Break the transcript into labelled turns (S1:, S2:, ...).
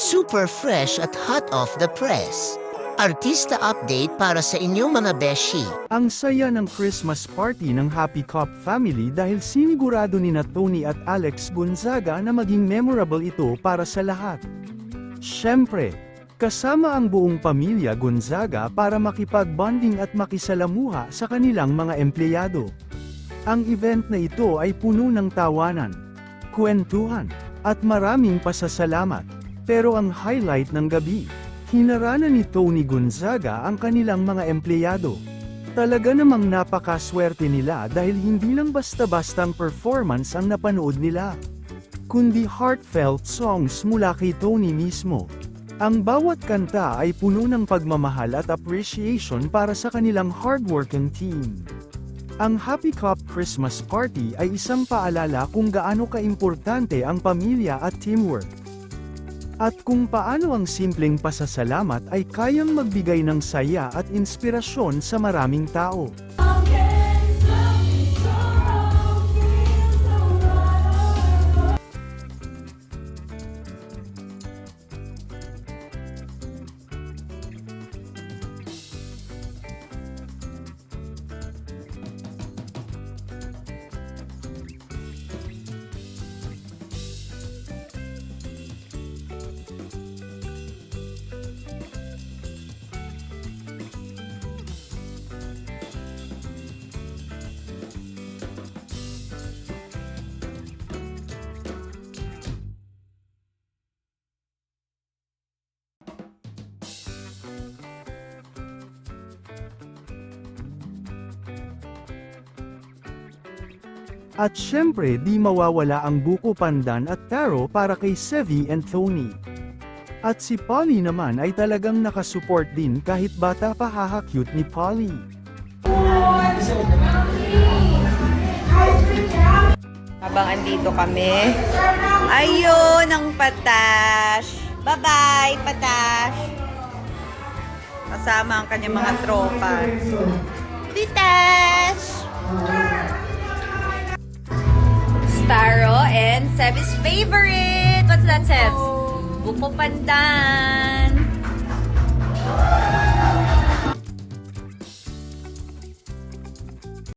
S1: Super fresh at hot off the press. Artista update para sa inyong mga beshi.
S2: Ang saya ng Christmas party ng Happy Cup family dahil sinigurado ni Tony at Alex Gonzaga na maging memorable ito para sa lahat. Siyempre, kasama ang buong pamilya Gonzaga para makipag-bonding at makisalamuha sa kanilang mga empleyado. Ang event na ito ay puno ng tawanan, kwentuhan, at maraming pasasalamat. Pero ang highlight ng gabi, hinaranan ni Tony Gonzaga ang kanilang mga empleyado. Talaga namang napakaswerte nila dahil hindi lang basta-bastang performance ang napanood nila, kundi heartfelt songs mula kay Tony mismo. Ang bawat kanta ay puno ng pagmamahal at appreciation para sa kanilang hardworking team. Ang Happy Cup Christmas Party ay isang paalala kung gaano kaimportante ang pamilya at teamwork. At kung paano ang simpleng pasasalamat ay kayang magbigay ng saya at inspirasyon sa maraming tao. At syempre di mawawala ang buko pandan at taro para kay Sevi and Tony. At si Polly naman ay talagang nakasupport din kahit bata pa, haha-cute ni Polly.
S3: Habang andito kami, ayun ang Patash. Bye-bye, Patash. Kasama ang kanyang mga tropa. Pitash! Taro and Seb's favorite. What's that, Sebs? Buko pandan.